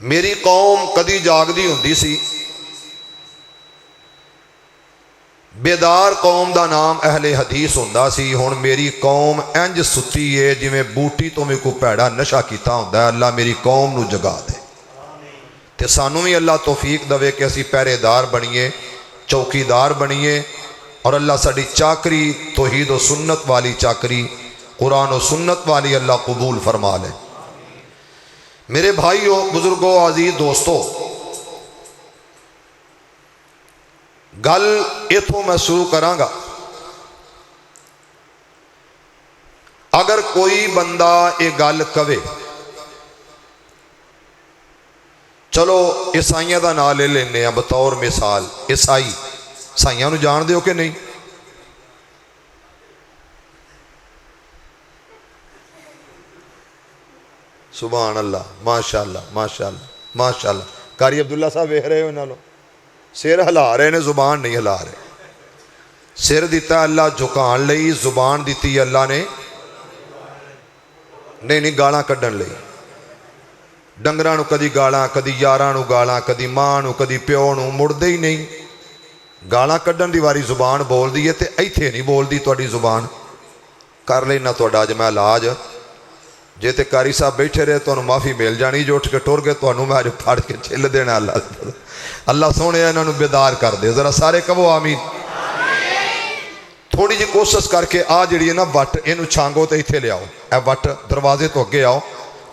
میری قوم کدی جاگدی ہوندی سی، بیدار قوم دا نام اہل حدیث ہوندا سی، ہن میری قوم انج ستی ہے جویں بوٹی تو میں کو پیڑا نشہ کیتا ہوندا ہے۔ اللہ میری قوم نو جگا دے تے سانوں بھی اللہ توفیق دے کہ اسی پہرے دار بنیے، چوکیدار بنیے، اور اللہ ساڈی چاکری توحید و سنت والی چاکری، قرآن و سنت والی اللہ قبول فرما لے۔ میرے بھائیو، بزرگوں، عزیز دوستو، گل اتوں میں شروع کراں گا۔ اگر کوئی بندہ یہ گل کہے، چلو عیسائیاں دا نام لے لینے ہیں بطور مثال، عیسائیاں نو جان دیو کہ نہیں؟ سبحان اللہ، ماشاء اللہ، ماشاء اللہ، ماشاء اللہ۔ قاری عبداللہ صاحب ویکھ رہے ہو انہاں نو، سر ہلا رہے نے، زبان نہیں ہلا رہے۔ سر دیتا اللہ جھکان لئی، زبان دیتی اللہ نے نہیں گالاں کڈن لئی۔ ڈنگراں نو کدی گالاں، کدی یاراں نو گالاں، کدی ماں نو، کدی پیو نو، مڑدے ہی نہیں۔ گالاں کڈن دی واری زبان بول دی ہے تے ایتھے نہیں بول دی تہاڈی زبان۔ کر لینا تہاڈا اج میں علاج، جے تے قاری صاحب بیٹھے رہے تو معافی مل جانی، جو اٹھ کے ٹر گئے تو میں اج پھڑ کے چھل دینا۔ اللہ سونے انہاں نو بیدار کر دے، ذرا سارے کہو آمین۔ تھوڑی جی کوشش کر کے آ جڑی ہے نا وٹ، اینو چھانگو تے ایتھے لے آؤ، اے وٹ دروازے تو اگے آؤ،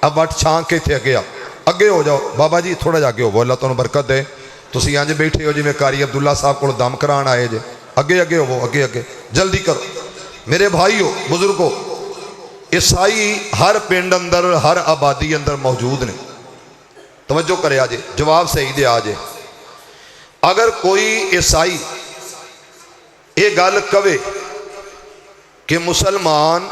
اے وٹ چھانگ کے ایتھے اگے آؤ، اگے ہو جاؤ بابا جی، تھوڑا جا اگے ہو، اللہ تانوں برکت دے۔ تسی انج بیٹھے ہو جویں قاری عبداللہ صاحب کول دم کران آئے جے، اگے اگے ہو، اگے اگے جلدی کرو۔ میرے بھائیو، بزرگو، عیسائی ہر پنڈ اندر، ہر آبادی اندر موجود نے۔ توجہ کرے آجے، جواب صحیح دے آجے۔ اگر کوئی عیسائی یہ گل کہے کہ مسلمان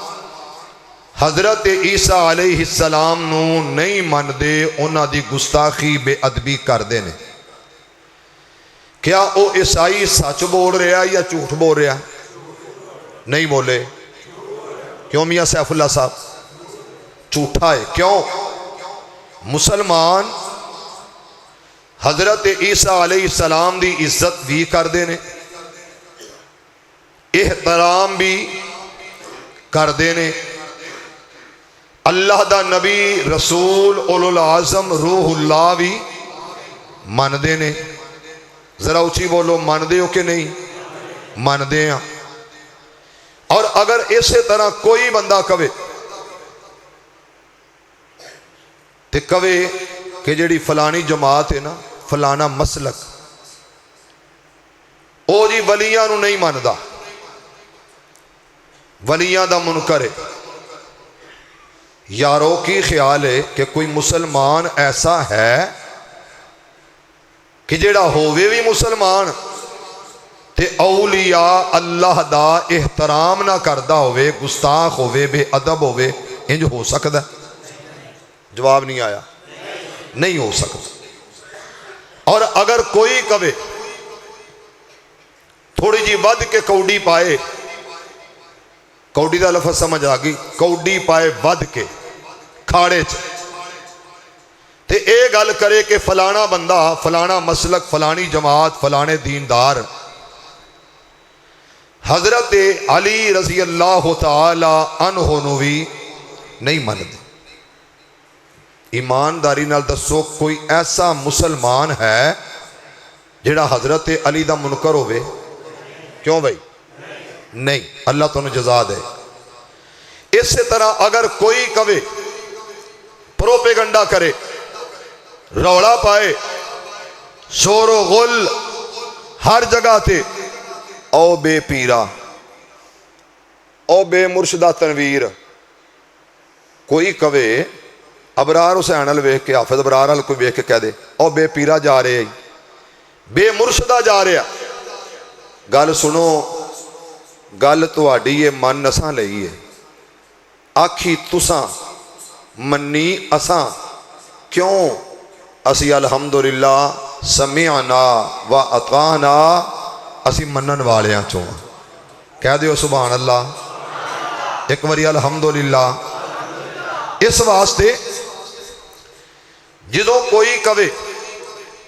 حضرت عیسیٰ علیہ السلام نو نہیں مندے، انہاں دی گستاخی بے ادبی کردے نے، کیا وہ عیسائی سچ بول رہا ہے یا جھوٹ بول رہا ہے؟ نہیں بولے، کیوں میاں سیف اللہ صاحب؟ جھوٹا ہے۔ کیوں؟ مسلمان حضرت عیسیٰ علیہ السلام دی عزت بھی کردے نے، احترام بھی کردے نے، اللہ دا نبی رسول اولو العظم روح اللہ بھی مندے نے۔ ذرا اچھی بولو، مندے ہو کہ نہیں؟ مندے ہیں۔ اور اگر اسی طرح کوئی بندہ کہے تے کہے کہ جڑی فلانی جماعت ہے نا، فلانا مسلک، او جی ولیاں نو نہیں ماندا، ولیاں دا منکر ہے، یارو کی خیال ہے کہ کوئی مسلمان ایسا ہے کہ جڑا ہووے بھی مسلمان تے اولیاء اللہ دا احترام نہ کردا ہووے، گستاخ ہووے، بے ادب ہووے، انج ہو سکدا ہے؟ جواب نہیں آیا، نہیں ہو سکتا۔ اور اگر کوئی کہے، تھوڑی جی ود کے کوڈی پائے، کوڈی دا لفظ سمجھ آ گئی، کوڈی پائے ود کے کھاڑے چ، تے اے گل کرے کہ فلانا بندہ، فلانا مسلک، فلانی جماعت، فلانے دیندار حضرت علی رضی اللہ تعالی عنہ نو بھی نہیں مندے۔ ایمانداری نال دسو، کوئی ایسا مسلمان ہے جڑا حضرت علی دا منکر ہوئے؟ کیوں بھائی؟ نہیں، اللہ تو نے جزا دے۔ اسی طرح اگر کوئی کہے، پروپیگنڈا کرے، روڑا پائے، شور و غل ہر جگہ تے، او بے پیرا، او بے مرشدہ تنویر، کوئی کہے، ابرار حسین ال ویکھ کے، حافظ ابرار ال کوئی ویکھ کے کہہ دے او بے پیرا جا رہے، بے مرشدہ جا رہے۔ گل سنو، گل تہاڈی ہے، من اساں لئی ہے، آکھی تساں، منی اساں، کیوں؟ اسی الحمدللہ سمعنا و اطعنا، اسی منن والیاں چوں، کہہ دیو سبحان اللہ، ایک واری الحمدللہ۔ اس واسطے ਜਦੋਂ ਕੋਈ ਕਵੇ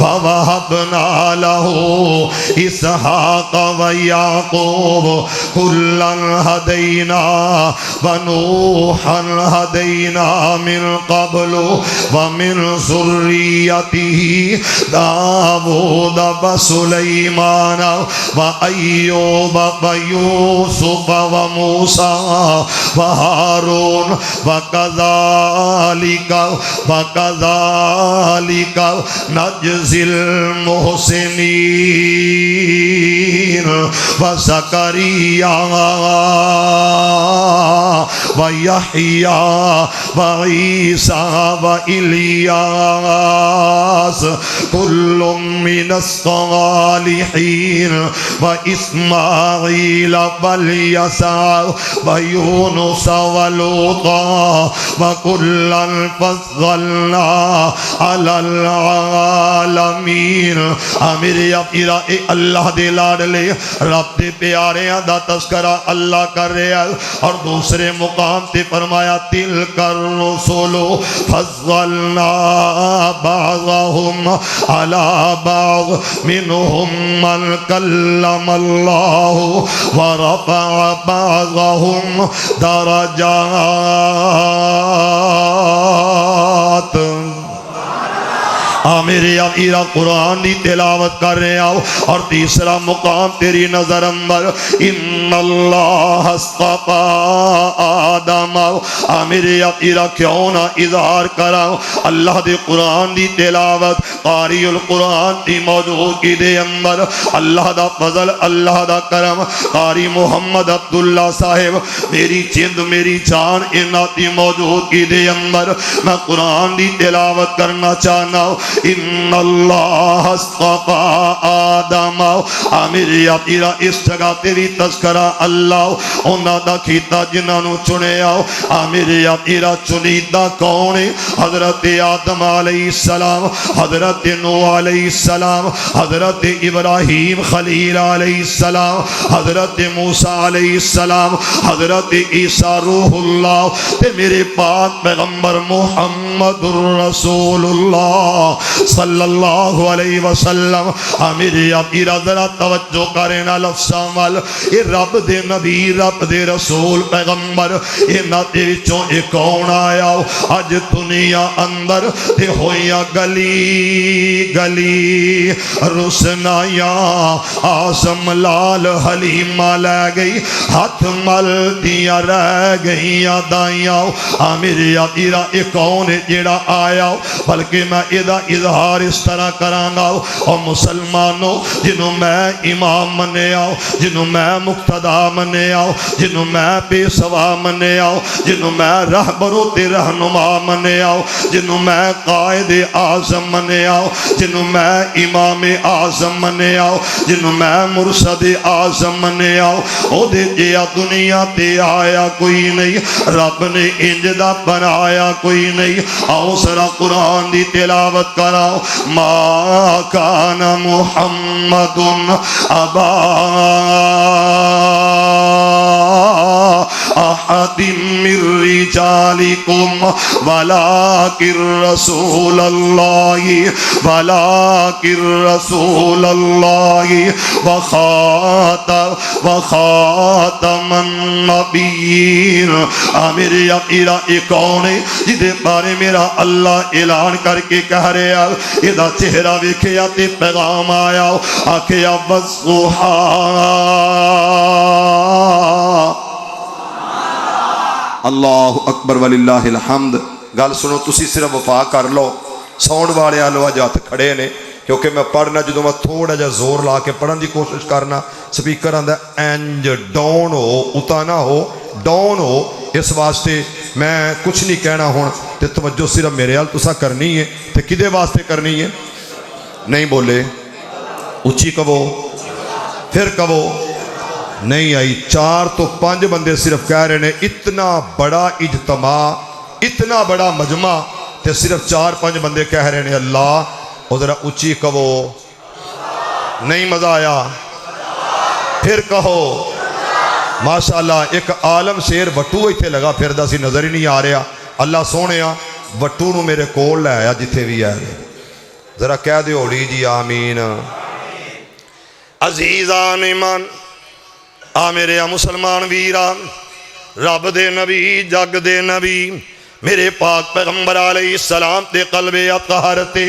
ووهبنا له اسحاق ویعقوب کلا ہدینا ونوحا ہدینا من قبل ومن ذریته داود وسلیمان وایوب ویوسف وموسیٰ وہارون وکذالک نجزی المحسنین وزکریا ویحییٰ وعیسیٰ والیاس کل من الصالحین واسماعیل والیسع ویونس ولوطا وکلا فضلنا علی العالمین. میرے اے اللہ دے لاڈلے رب دے پیاریاں دا تذکرہ اللہ کر رہے ہیں، اور دوسرے مقام تے فرمایا تلک الرسل فضلنا بعضهم على بعض منهم من کلم اللہ ورفع بعضهم درجات. میرے آقا قرآن دی تلاوت کر رہے آؤ، اور تیسرا مقام تیری نظر اندر ان اللہ اصطفیٰ آدم. میرے آقا کیوں نہ اظہار کراؤ اللہ دے قرآن دی تلاوت قاری القرآن دی موجود کی دے اندر اللہ دا فضل اللہ دا کرم. قاری محمد عبداللہ صاحب میری چند میری جان انہاں دی موجود کی دے اندر میں قرآن دی تلاوت کرنا چاہنا ہوں. ان اللہ اصطفیٰ آدم. میرے آقا اس جگہ تے بھی تذکرہ اللہ انہاں دا کیتا جنہاں نو چنے آؤ. میرے آقا چنیدہ کون ہے؟ حضرت آدم علیہ السلام، حضرت نوح علیہ السلام، حضرت ابراہیم خلیل علیہ السلام، حضرت موسیٰ علیہ السلام، حضرت عیسیٰ روح اللہ، تے میرے پاک پیغمبر محمد الرسول اللہ صلی اللہ علیہ وسلم. میرے آقا ذرا توجہ کرنا لفظاں وال. اے رب دے نبی، رب دے رسول پیغمبر، انہاں دے وچوں اے کون آیا اج دنیا اندر تے ہویاں گلی گلی رسنایاں آزم لال حلیمہ لے گئی، ہاتھ مل دیاں رہ گئیاں دائیاں. میرے آقا اے کون ہے جیڑا آیا؟ بلکہ میں ادا اظہار اس طرح کرانگا اور مسلمانوں جنہوں میں امام منے آؤ، جنہوں میں مقتدہ منے آؤ، جنہوں میں پیشوا منے آؤ، جنہوں میں رہبرو تے رہنما منے آؤ، جنہوں میں قائد اعظم منے آؤ، جنہوں میں امام اعظم منے آؤ، جنہوں میں مرشد اعظم منے آؤ. او دے جیا دنیا تے آیا کوئی نہیں، رب نے انجدہ بنایا کوئی نہیں. آؤ سرا قرآن دی تلاوت کراؤ. ما کان محمد ابا احد من رجالکم ولکن رسول اللہ وخاتم النبیین. میرے آقا ایک کون ہے جدے بارے میرا اللہ اعلان کر کے کہہ رہے ہیں ادا چہرہ ویکھیا تے پیغام آیا آکھیا والضحیٰ. اللہ اکبر وللہ الحمد. گل سنو تسی صرف وفا کر لو، ساؤنڈ والے آلو آج ہاتھ کھڑے نے کیونکہ میں پڑھنا جدوں میں تھوڑا جا زور لا کے پڑھن دی کوشش کرنا سپیکر آندا اینج ڈاؤن ہو، اتا نہ ہو، ڈاؤن ہو. اس واسطے میں کچھ نہیں کہنا ہوں تے توجہ صرف میرے حال تسا کرنی ہے. تے کدے واسطے کرنی ہے؟ نہیں بولے اچھی کہو، پھر کہو نہیں آئی. 4 تو 5 بندے صرف کہہ رہے ہیں اتنا بڑا اجتماع، اتنا بڑا مجمع تے صرف 4-5 بندے کہہ رہے ہیں اللہ. ذرا اچھی کہو. نہیں مزہ آیا؟ پھر کہو ماشاءاللہ. ایک عالم شیر وٹو ایتھے لگا پھر دا سی نظر ہی نہیں آ رہا. اللہ سونے وٹو نو میرے کول لے آیا جتھے بھی آئے. ذرا کہہ دے ہولی جی آمین۔ عزیزان ایمان آ میرے مسلمان ویران، رب دے نبی جگ دے نبی میرے پاک پیغمبر علیہ السلام تے قلب اطہر تے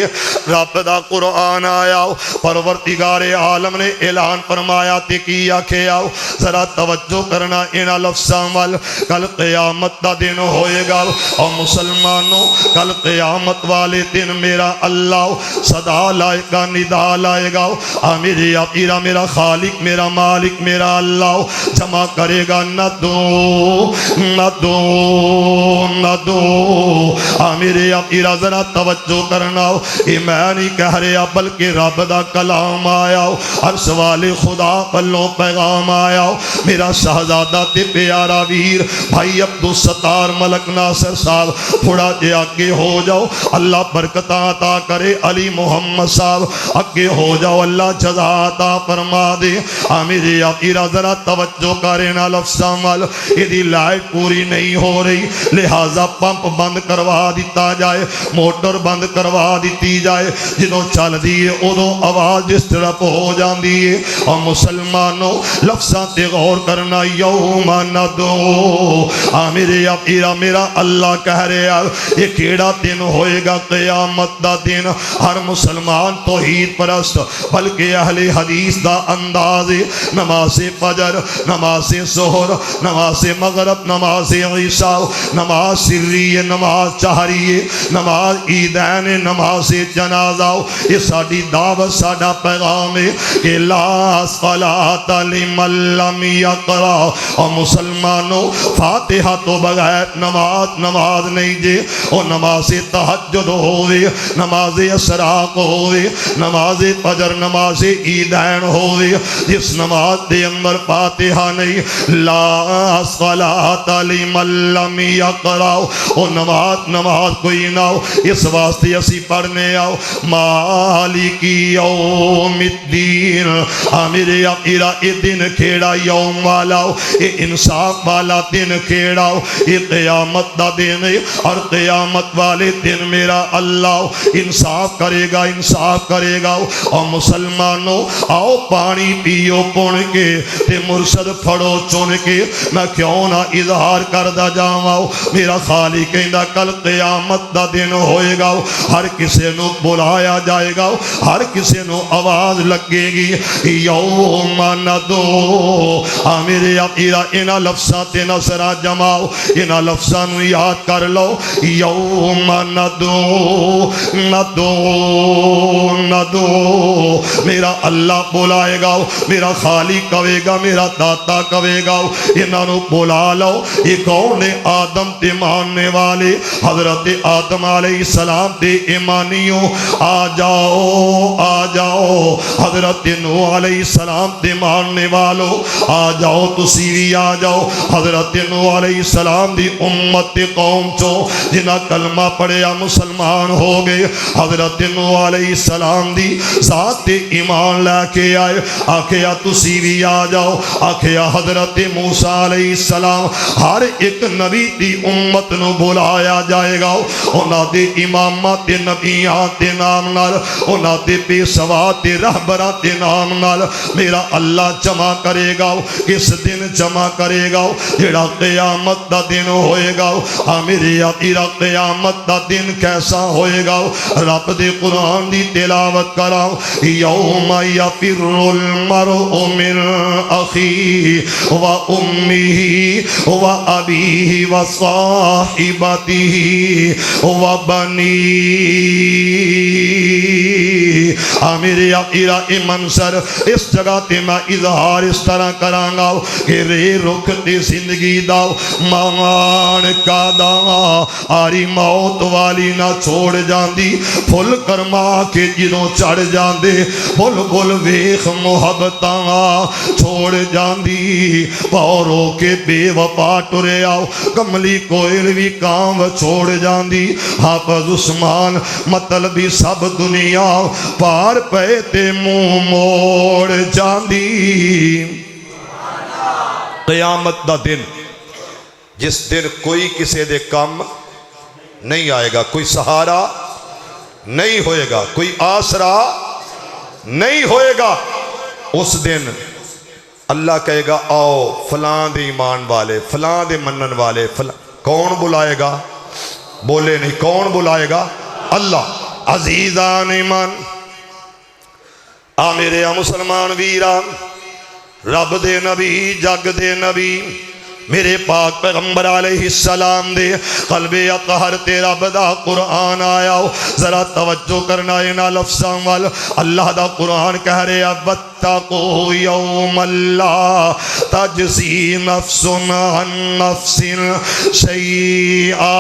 رب دا قرآن آیا، پروردگار عالم نے اعلان فرمایا تے کی آکھیا، ذرا توجہ کرنا انہاں لفظاں وال۔ کل قیامت دا دن ہوئے گا اور مسلمانوں کل قیامت والے دن میرا اللہ صدا لائے گا، ندا لائے گا، میرے عقیرہ میرا خالق میرا مالک میرا اللہ جمع کرے گا، نہ دو نہ دو نہ دو۔ میرے عقیرہ ذرا توجہ کرنا، یہ میں نہیں کہہ رہا بلکہ رب دا کلام آیا، عرش والے خدا پلوں پیغام آیا۔ میرا شہزادہ تے پیارا ویر بھائی عبدالستار ملک ناصر صاحب تھوڑا جے آگے ہو جاؤ، اللہ برکتاں عطا کرے۔ علی محمد صاحب آگے ہو جاؤ، اللہ جزا عطا فرما دے۔ میرے عقیرہ ذرا توجہ کرنا لفظاں وال، یہ لائٹ پوری نہیں ہو رہی لہذا پمپ بند کروا دیتا جائے، موٹر بند کروا دیتی جائے، جدوں چل دیئے ادوں آواز ڈسٹرب ہو جاندی ہے۔ اور مسلمانوں لفظاں تے غور کرنا، یوم ندعو، میرے عقیرہ میرا اللہ کہہ رہا یہ کیڑا دن ہوئے گا؟ قیامت دا دن۔ ہر مسلمان توحید پرست بلکہ اہل حدیث دا انداز، نماز فجر، نماز ظہر، نماز مغرب، نماز عشاء، نماز سری، نماز چہری، نماز عیدین، نماز جنازہ، یہ ساڑی دعوت ساڑا پیغام ہے کہ لا صلاۃ لمن لم یقرأ۔ اور مسلمانوں فاتحہ تو بغیر نماز نہیں جے، اور نماز تہجد ہوئے، نماز اسراق ہوئے، نماز فجر، نماز عیدین ہوئے، جس نماز دے اندر فاتحہ نہیں، لا صلاۃ لمن لم یقرأ، اور نماز کوئی نہ ہو، اس واسطے اسی پڑھنے آؤ مالک یوم الدین۔ میرے عقیرہ یہ دن کھیڑا یوم والا ہو، یہ انصاف والا دن کھیڑا ہو، یہ قیامت دا دن ہے، اور قیامت والے دن میرا اللہ انصاف کرے گا، انصاف کرے گا۔ اور مسلمانوں آؤ پانی پیو پن کے تے مرشد پھڑو چن کے، میں کیوں نہ اظہار کردہ جاؤں، میرا خالق کہندا کل قیامت دا دن ہوئے گا، ہر کسے نو بلایا جائے گا، ہر کسے نو آواز لگے گی، یوم ندعو۔ میرے عقیدہ انہاں لفظاں تے نظرہ جماؤ، انہاں لفظاں نو یاد کر لو، یوم ندعو ندعو ندعو۔ میرا اللہ بلائے گا، میرا خالق کہے گا، میرا داتا کہے گا، انہاں نو بلا لو۔ یہ کون ہے؟ آدم تے ماننے والے، حضرت آدم علیہ السلام تے ایمانیوں آ جاؤ آ جاؤ، حضرت نوح علیہ السلام تے ماننے والو آ جاؤ، تسی بھی آ جاؤ، حضرت نوح علیہ السلام دی امت تے قوم چو جنہ کلمہ پڑھیا مسلمان ہو گئے، حضرت نوح علیہ السلام دی ذات تے ایمان لے کے آئے، آکھیا تسی بھی آ جاؤ، آکھیا حضرت موسیٰ علیہ السلام، ہر ایک نبی دی امت نو بلایا جائے گا، انہاں دے امامات دے نبیات دے نام نال، انہاں دے پیشوات دے رہبرات دے نام نال میرا اللہ جمع کرے گا۔ کس دن جمع کرے گا؟ جڑا قیامت دا دن ہوئے گا۔ میرے عقیدہ قیامت دا دن کیسا ہوئے گا؟ رب دے قرآن دی تلاوت کراؤ، یوم یفر المرء من اخیہ و امہ و ابیہ و صاحبتہ و بنیہ۔ میرے عقیدہ اے منظر اس جگہ تے میں اظہار اس طرح کرانگا کہ رے رکھ تے زندگی دا مان کا دا آری موت والی نہ چھوڑ جاندی، پھل کرما کے جنوں چڑھ جاندے، پھل پھل ویخ محبتاں چھوڑ جاندی، پورو کے بے وفا ٹرے آؤ، کملی کوئل بھی کام چھوڑ جاندی، حافظ عثمان مطلبی سب دنیا پار پہ تے منہ موڑ جاندی۔ قیامت دا دن جس دن کوئی کسے دے کم نہیں آئے گا، کوئی سہارا نہیں ہوئے گا، کوئی آسرا نہیں ہوئے گا۔ اس دن اللہ کہے گا آؤ فلاں دے ایمان والے، فلاں دے منن والے، کون بلائے گا؟ بولے نہیں، کون بلائے گا؟ اللہ۔ عزیزان ایمان، آ میرے مسلمان ویران، رب دے نبی، جگ دے نبی، میرے پاک پیغمبر علیہ السلام دے قلب اطہر تے رب دا قرآن آیا ہو۔ ذرا توجہ کرنا اینا لفظاں وال، اللہ دا قرآن کہہ رہے وَاتَّقُوا يَوْمَ لَا تَجْزِي نَفْسٌ عَن نَفْسٍ شَيْئًا۔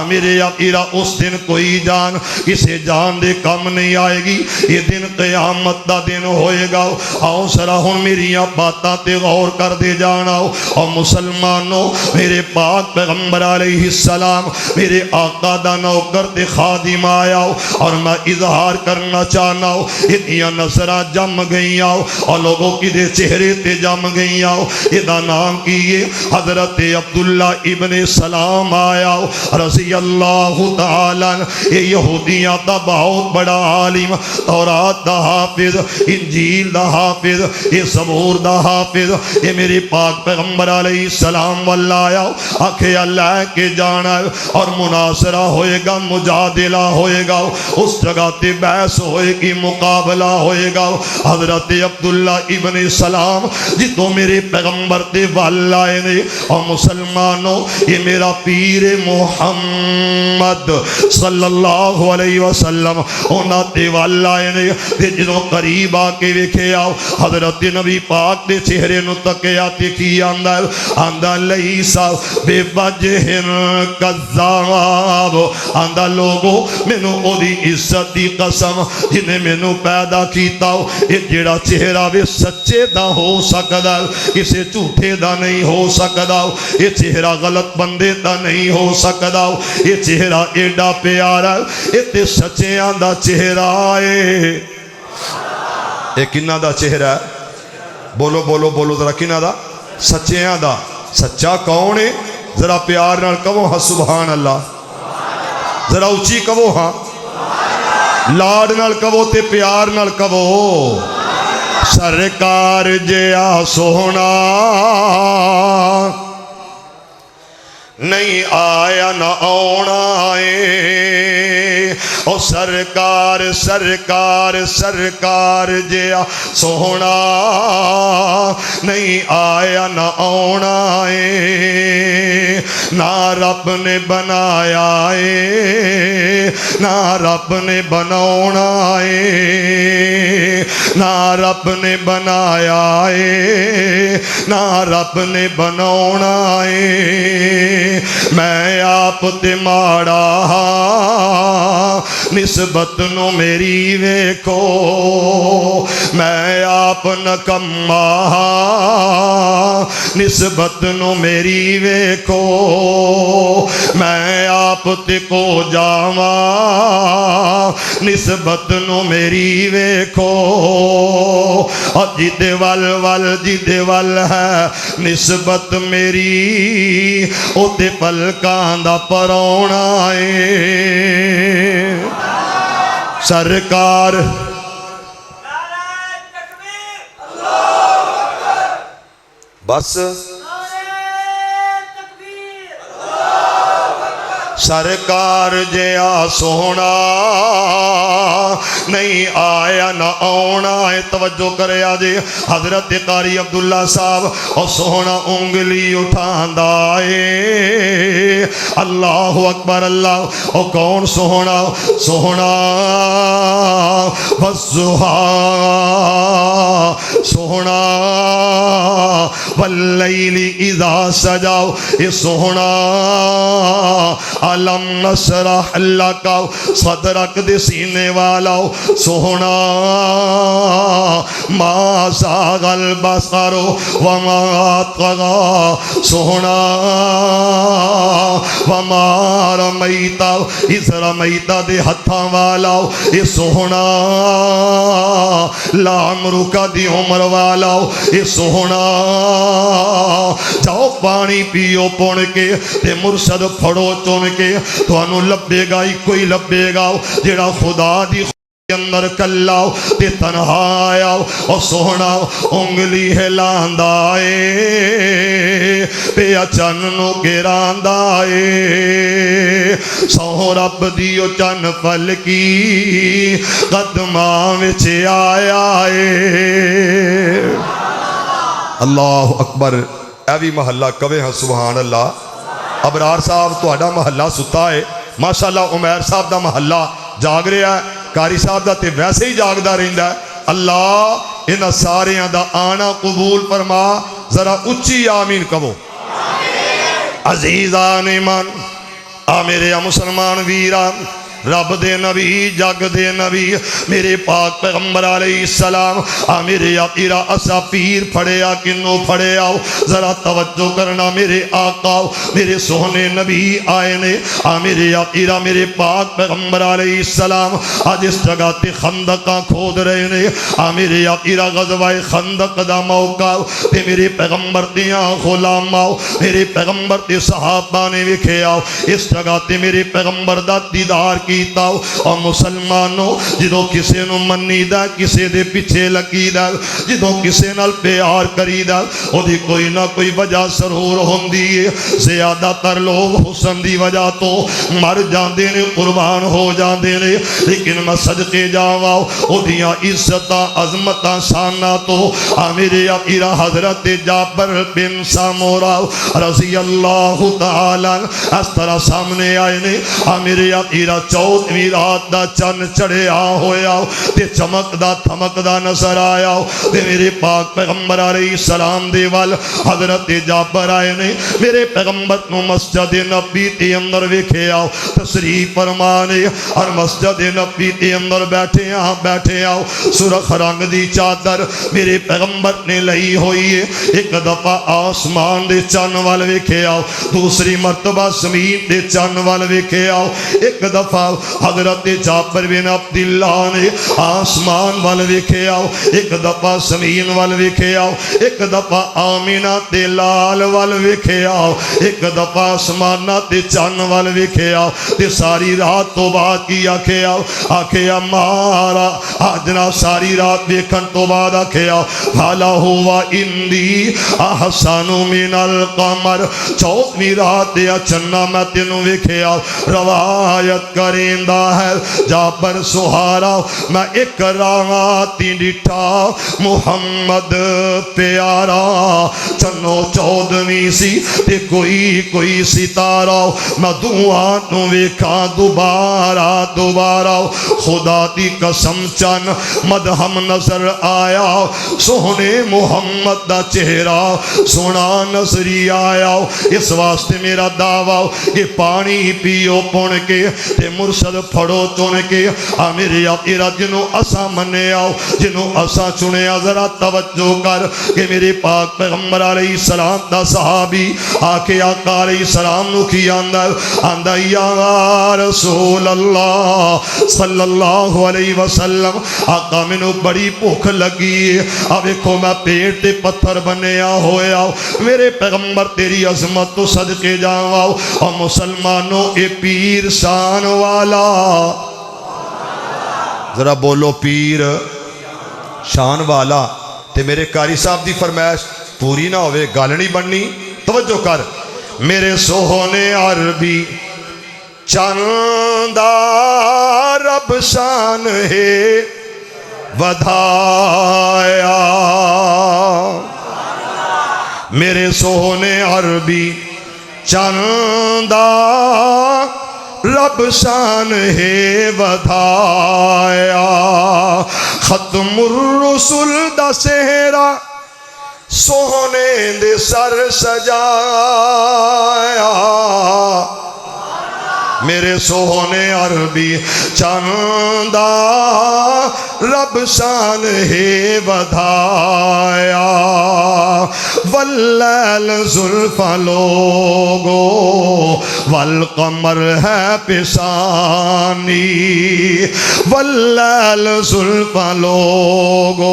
میرے یقیرہ اس دن کوئی جان کسے جان دے کم نہیں آئے گی، یہ دن قیامت دا دن ہوئے گا۔ آؤ سرا ہن میریاں باتاں تے غور کر دے جانا ہو۔ اور مسلمانوں، میرے پاک پیغمبر علیہ السلام میرے آقا دا نوکر تے خادم آیا ہو، اور میں اظہار کرنا چاہنا ہو، اتنیاں نظرہ جم گئی آؤ اور لوگوں کی دے چہرے تے جم گئی آؤ۔ ادھا نام کیے حضرت عبداللہ ابن سلام آیا ہو رضی اللہ تعالیٰ، یہ یہودیاں دا بہت بڑا عالم، تورات دا حافظ، انجیل دا حافظ، یہ زبور دا حافظ، یہ میرے پاک پیغمبر علیہ السلام واللہ آیا آکھے اللہ کے جانا ہے، اور مناظرہ ہوئے گا، مجادلہ ہوئے گا، اس جگہ تے بحث ہوئے گی، مقابلہ ہوئے گا۔ حضرت عبداللہ ابن سلام جتوں میرے پیغمبر تے واللہ نے، اور مسلمانوں یہ میرا پیر محمد صلی اللہ علیہ وسلم اونا تے واللہ نے، جنہوں قریب آکے وکھے آؤ حضرت نبی پاک دے چہرے نو تکیا تے کی آندہ آندہ لیسا بے وجہن کذاب، آندہ لوگوں مینو او دی عزت دی قسم جنہیں مینو پیدا کیتا ہو، یہ جڑا چہرہ بھی سچے دا ہو سکدا، کسے جھوٹے دا نہیں ہو سکدا، یہ چہرہ غلط بندے دا نہیں ہو سکدا، یہ چہرہ ایڈا پیارا، یہ تے سچیاں دا چہرہ ہے۔ یہ کنہ دا چہرہ ہے؟ بولو بولو بولو ذرا کنہ دا؟ سچیاں دا۔ سچا کون ہے؟ ذرا پیار نال کہو ہاں سبحان اللہ، ذرا اچھی کہو ہاں، لاڈ نال کہو تے پیار نال کہو سرکار جیا سونا نہیں آیا نہ آنا ہے، او سرکار سرکار سرکار جیا سونا نہیں آیا نہ آنا ہے، نہ رب نے بنایا ہے نہ رب نے بناونا ہے، نہ رب نے بنایا ہے نہ رب نے بناونا ہے، میں آپ تے ماڑا نسبت نو میری ویکھو، میں آپ نکما نسبت نو میری ویکھو، میں آپ تے کو جاواں نسبت نو میری ویکھو، اور جدے جدے وال ہے نسبت میری او تے پلکاں دا پرونا ہے، سرکار بس سرکار جیا سونا نہیں آیا نہ آنا ہے۔ توجہ کرے آجے حضرت قاری عبداللہ صاحب اور سونا انگلی اٹھاندہ ہے، اللہ اکبر اللہ، اور کون سونا؟ سونا والضحا سونا واللیل اذا سجاؤ، یہ سونا علم نشرح لکا صدرک دے سینے والا سونا، ما زاغ البصر وما طغا سونا، وما رمیت اذ رمیت دے ہتھاں والا یہ سونا، لعمرک دی عمر والا یہ سونا، جاؤ پانی پیو پون کے تے مرشد پھڑو چون کے تانوں لبے گا ہی کوئی لبے گا جڑا خدا دی اندر کلا تے تنہا آیا اور سونا انگلی ہلاندا اے پیا چن نو گراندا اے سو رب دیو چن پل کی قدماں وچ آیا اے اللہ اکبر اے بھی محلہ کہے ہاں سبحان اللہ ابرار صاحب تہاڈا محلہ ستا ہے ماشاءاللہ عمیر صاحب دا محلہ جاگ رہا ہے کاری صاحب دا تے ویسے ہی جاگدا رہندا ہے اللہ انہاں ساریاں دا آنا قبول فرما ذرا اچھی آمین کہو عزیزان ایمان آ میرے مسلمان ویران رب دے نبی جگ دے نبی میرے پاک پیغمبر علیہ السلام آ میرے آقیرہ اسا پیر پھڑے آ کنو پھڑے آؤ ذرا توجہ کرنا میرے آقا میرے سونے نبی آئے نے آ میرے آقیرہ میرے پاک پیغمبر علیہ السلام آج اس جگہ تے خندقاں کھود رہے نے آ میرے آقیرہ غزوہ خندق دا موقع تے میرے پیغمبر دیاں غلام آؤ میرے پیغمبر تے صحابہ نے وکھے آؤ اس جگہ تے میرے پیغمبر دا دیدار کی اور مسلمانوں جدو کسے نو منی دا کسے دے پیچھے لگی دا جدو کسے نال پیار کری دا او دی کوئی نہ کوئی وجہ ضرور ہوندی ہے زیادہ تر لوگ حسن دی وجہ تو مر جاندے نے قربان ہو جاندے نے لیکن میں صدقے جاواں او دیاں عزتاں عظمتاں شاناں تو میرے آقا حضرت جابر بن سامورا رضی اللہ تعالی اس طرح سامنے آئے نے میرے آقا چودھویں رات دا چن چڑھیا ہویا تے چمک دا تھمک دا نظر آیا تے میرے پاک پیغمبر علیہ السلام دے وال حضرت جابر آئے نے میرے پیغمبر نو مسجد نبی تے اندر ویکھے آؤ تشریف فرمانے اور مسجد نبی تے اندر بیٹھے آؤ سرخ رنگ دی چادر میرے پیغمبر نے لئی ہوئی ہے ایک دفعہ آسمان دے چن وال ویکھے آؤ دوسری مرتبہ زمین دے چن وال ویکھے آؤ ایک دفعہ حضرت جابر بن عبداللہ نے آسمان وال ویکھے آؤ ایک دفعہ زمین وال ویکھے آؤ ایک دفعہ آمینہ تے لال وال ویکھے آؤ ایک دفعہ آسمانہ تے چن وال ویکھے آؤ تے ساری رات تو بعد کی آکھے آؤ مارا آجنا ساری رات ویکھن تو بعد آکھے آؤ بھالا ہوا اندی احسن من القمر چودھویں رات دیا چنہ میں تینوں ویکھے آؤ روایت کریندہ ہے جابر سہارا میں ایک راتی ڈٹھا محمد پیارا چنو چودھویں سی تے کوئی ستارہ میں دعا نو ویکھا دوبارہ خدا دی قسم چن مدہم نظر آیا سونے محمد دا چہرہ سونا نظری آیا اس واسطے میرا دعویٰ کہ پانی پیو پون کے تے مرشد پھڑو چون کے میرے آقا جنوں اسا منے آؤ جنوں اسا چنے ذرا توجہ کر کہ میرے پاک پیغمبر علیہ السلام دا صحابی آکے آقا علیہ السلام نو کی آندہ یا رسول اللہ صلی اللہ علیہ وسلم آقا میں نو بڑی بھوک لگی اب دیکھو میں پیٹ تے پتھر بنیا ہویا میرے پیغمبر تیری عظمت تو صدقے جاواں اور مسلمانوں اے پیر شان والا ذرا بولو پیر شان والا تے میرے قاری صاحب دی فرمائش پوری نہ ہوئے گل نہیں بننی توجہ کر میرے سوہنے عربی چندہ رب شان ہے ودھایا میرے سوہنے عربی چندہ رب شان ہے ودھایا ختم الرسل دا سہرا سوہنے دے سر سجایا میرے سوہنے عربی چندہ رب شان ہے بدھایا واللیل زلفا لوگو والقمر ہے پیشانی واللیل زلفا لوگو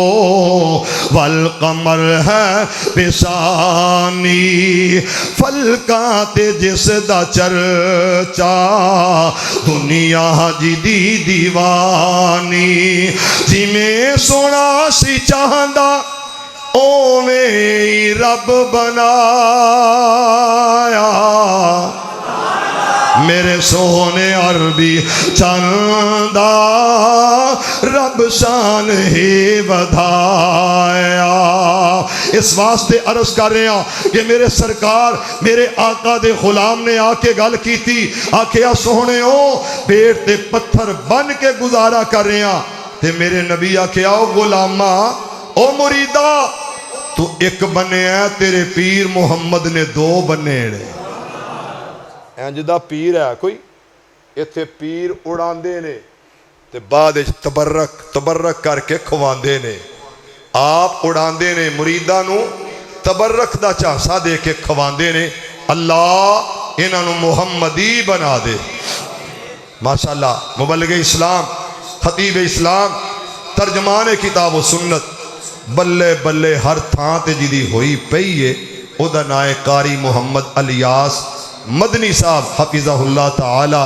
والقمر ہے پیشانی فلکات جس دا چرچا دنیا جی دی دیوانی جی میں سونا سی چاہندا اوویں رب بنایا میرے سونے عربی چندہ رب شان ہی بدھایا اس واسطے عرض کر رہے ہیں کہ میرے سرکار میرے آقا دے غلام نے آ کے گل کی تھی آکھیا سونے ہو پیٹ تے پتھر بن کے گزارا کر رہے ہیں تے میرے نبی آکھیا او غلامہ او مریدہ تو ایک بنے ہے تیرے پیر محمد نے دو بنے نے انجدہ پیر ہے کوئی اتھے پیر اڑاندے نے تے بعد تبرک کر کے کھواندے نے آپ اڑاندے نے مریدہ نو تبرک دا چانسا دے کے کھواندے نے اللہ انہاں نو محمدی بنا دے ماشاءاللہ مبلغ اسلام خطیب اسلام ترجمان کتاب و سنت بلے بلے ہر تھان تے جدی ہوئی پئیے او دا نائے قاری محمد الیاس مدنی صاحب حفظہ اللہ تعالی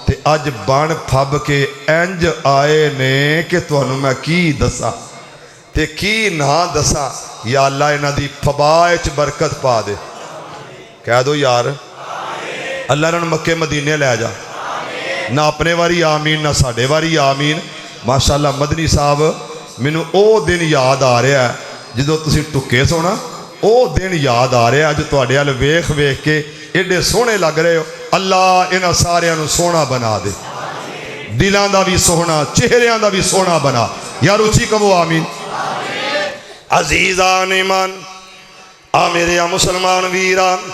تے اج بان پھب کے انج آئے نے کہ تو انہوں میں کی دسا تے کی نہ دسا یا اللہ انہ دی پھبائچ برکت پا دے کہہ دو یار اللہ انہوں مکہ مدینے لے جا نہ اپنے واری آمین نہ ساڑے واری آمین ماشاءاللہ مدنی صاحب مینوں او دن یاد آ رہا ہے جدو تسی ٹکے سونا او دن یاد آ رہا ہے جو تواڈے ال ویکھ ویکھ کے ایڈے سونے لگ رہے ہو اللہ انہاں ساریاں نو سونا بنا دے دلاں دا بھی سونا چہریاں دا بھی سونا بنا یا روچی کہو آمین عزیزان ایمان آ میرے مسلمان ویران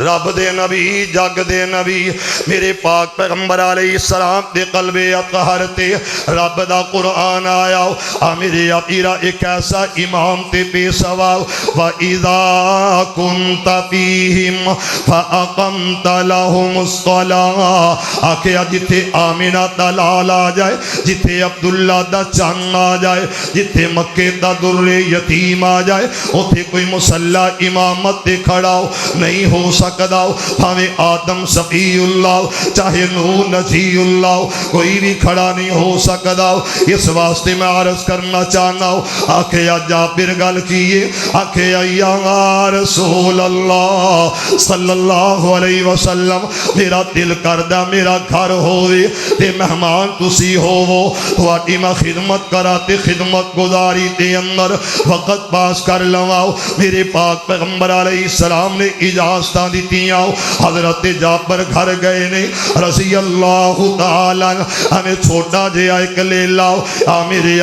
رب دے نبی جگ دے نبی میرے پاک پیغمبر علیہ السلام دے قلب اطہر تے رب دا قرآن آیا آ میرے اپیرا ایک ایسا امام تے پیشوا وَإِذَا كُنْتَ فِيهِمْ فَأَقَمْتَ لَهُمُ الصَّلَاةَ آکھیا جتے آمینہ دا لال آ جائے جتے عبداللہ دا چن آ جائے جتے مکہ دا در یتیم آ جائے اتھے کوئی مسلح امامت دے کھڑا ہو نہیں ہو سکدا ہمیں آدم صفی اللہ چاہے نوح نجی اللہ کوئی بھی کھڑا نہیں ہو سکدا اس واسطے میں عرض کرنا چاہنا ہوں آکھے یا جابر گل کیے آکھے یا رسول اللہ صلی اللہ علیہ وسلم میرا دل کردہ میرا گھر ہوئے تے مہمان تسی ہوو تو آٹی میں خدمت کراتے خدمت گزاری تے اندر وقت پاس کر لواؤ میرے پاک پیغمبر علیہ السلام نے اجازتاں دیتی آؤ حضرت جابر گھر گئے نے رضی اللہ تعالیٰ ہمیں چھوٹا جے ایک لے لاؤ میرے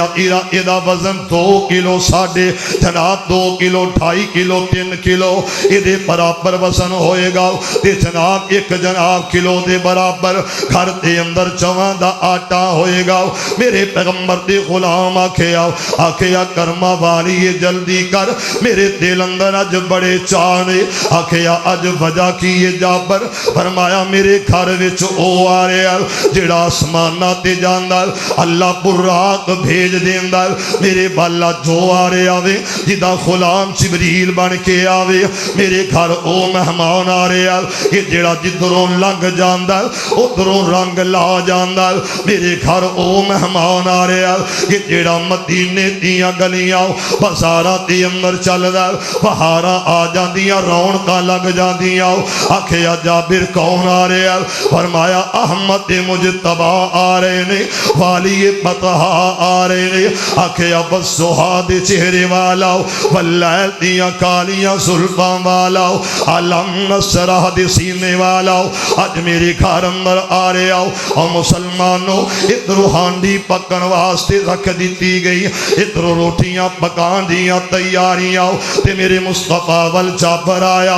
ایدہ وزن 2 کلو ساڑھے جناب 2 کلو 2.5 کلو 3 کلو ایدے برابر وزن ہوئے گا تے جناب 1 جناب کلو دے برابر گھر دے اندر جوان دا آٹا ہوئے گا میرے پیغمبر دے غلام آکھیا کرما والی جلدی کر میرے دل اندر اج بڑے چانے آکھیا اج وجہ کی یہ جابر فرمایا میرے گھر وچ او آ رہا جڑا آسمانہ تے جاندہ اللہ براق بھیج دیندہ میرے بالا جو آ رہا وے جدہ غلام جبریل بن کے آوے میرے گھر او مہمان آ رہا یہ جڑا جدروں لنگ جاندہ ادھروں رنگ لا جاندہ میرے گھر او مہمان آ رہا یہ جڑا مدینے دیاں گلیاں بازاراں تے اندر چل رہا بہاراں آ جاندیاں رونقاں لگ جاندیاں آکھیا جابر کون آ رہے ہیں فرمایا احمد مجتبہ آ رہے نے والی بطہا آ رہے نے آکھیا بس سہاد چہرے والا واللیل دیاں کالیاں زلفاں والا علم نصرہ دے سینے والا اج میرے گھر اندر آ رہے آؤ اور مسلمانوں ادھر ہانڈی پکن واسطے رکھ دیتی گئی ادھر روٹیاں پکان دیاں تیاریاں تے میرے مصطفیٰ وال جابر آیا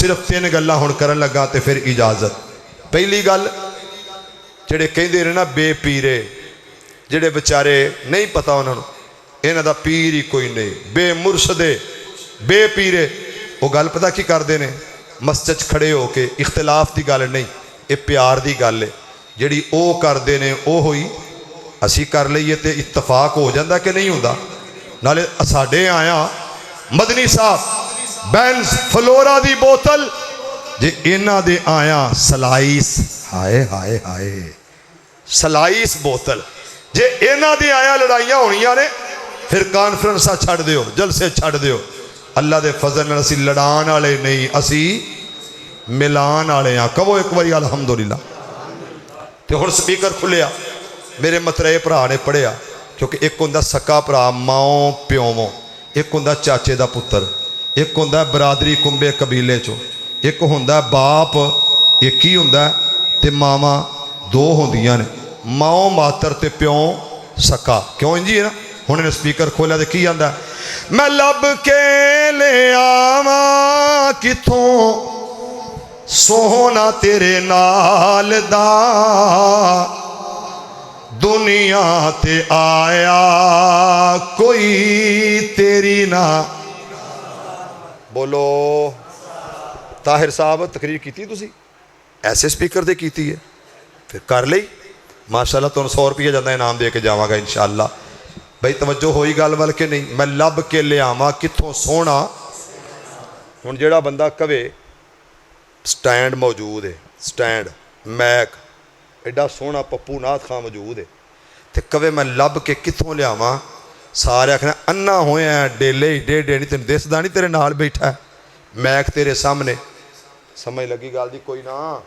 صرف 3 گلاں ہن کرن لگا تے پھر اجازت. پہلی گل جڑے کہندے نے نا بے پیرے جڑے بچارے نہیں پتہ انہاں نوں انہاں دا پیر ہی کوئی نہیں بے مرشدے بے پیرے وہ گل پتہ کی کردے نے مسجد کھڑے ہو کے اختلاف دی گل نہیں یہ پیار دی گل ہے جڑی او کردے نے او ہوئی اسی کر لئیے تے اتفاق ہو جاندہ کہ نہیں ہوندا. نالے ساڈے آیا مدنی صاحب بینز فلورا دی بوتل جے انہاں دے آیا سلائس ہائے ہائے ہائے سلائس بوتل جے انہاں دے آیا لڑائیاں ہونیاں نے پھر کانفرنسا چھڑ دیو جلسے چھڑ دیو. اللہ دے فضل نال اسی لڑان والے نہیں اسی ملان والے ہاں. کہو ایک باری الحمدللہ. تے ہن سپیکر کھلیا میرے مترے بھرا نے پڑھیا کیونکہ ایک ہوندا سکا بھرا ماؤں پیووں ایک ہوندا چاچے دا پتر ایک ہوندا برادری کنبے قبیلے چو ایک ہوندا باپ ایک ہی ہوندا تے ماما 2 ہوندیاں نے ماؤں ماتر تے پیوں سکا. کیوں انجی ہے نا. ہن نے سپیکر کھولا تے کی آندا میں لب کے لے آواں کتھوں سونا تیرے نال دا دنیا تے آیا کوئی تیری نہ. بولو طاہر صاحب تقریر کیتی تسی ایسے سپیکر دے کیتی ہے پھر کر لئی ماشاءاللہ تو 100 روپیہ جاندہ انعام دے کے جاواں گا انشاءاللہ. بھئی توجہ ہوئی گل ول کے نہیں. میں لب کے لے آواں کتھوں سونا. ہن جیڑا بندہ کہے سٹینڈ موجود ہے سٹینڈ میک ایڈا سونا پپو ناتھ خان موجود ہے تے کہے میں لب کے کتھوں لے آواں سارے آکھنا انا ہوئے ہیں ڈیلے ہی ڈے نہیں تینوں دسدا نہیں تیرے نال بیٹھا ہے میک تیرے سامنے. سمجھ لگی گل دی کوئی نہ.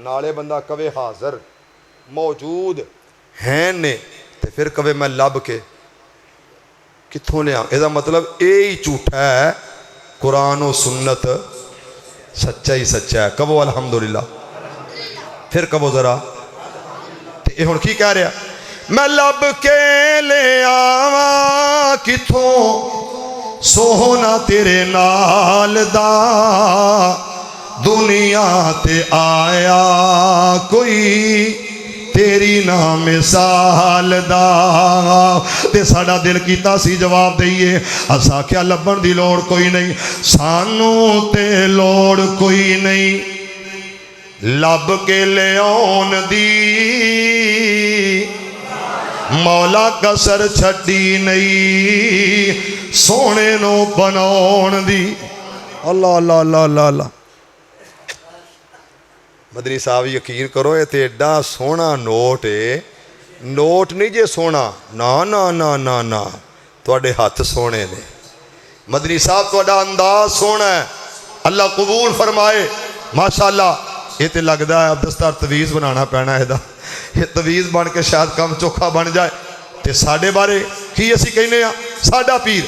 نالے بندہ کہے حاضر موجود ہیں نے تے پھر کہے میں لب کے کتھوں لے آواں. یہ مطلب یہ ہی جھوٹا ہے قرآن و سنت سچا ہی سچا ہے. کہو الحمدللہ. پھر کہو ذرا تے ہن کی کہہ رہا میں لب کے لے آواں کتھوں سونا تیرے نال دا دنیا تے آیا کوئی تیری نہ مثال دا. تے ساڈا دل کیتا سی جواب دئیے اسا کیا لبن دی لوڑ کوئی نہیں سانو تے لوڑ کوئی نہیں لب کے لے آن دی مولا کسر چھڈی نہیں سونے نو بناون دی. اللہ اللہ اللہ اللہ اللہ. مدنی صاحب یقین کرو یہ تے ایڈا سونا نوٹ ہے نوٹ نہیں جے سونا نا نا نا نا نا تواڈے ہاتھ سونے نے. مدنی صاحب تواڈا انداز سونا ہے اللہ قبول فرمائے ماشاءاللہ. یہ تے لگدا ہے اب دستار تویز بنانا پینا ہے دا یہ تویز بن کے شاید کم چوکھا بن جائے. تے ساڈے بارے کی اسی کہنے ہاں ساڈا پیر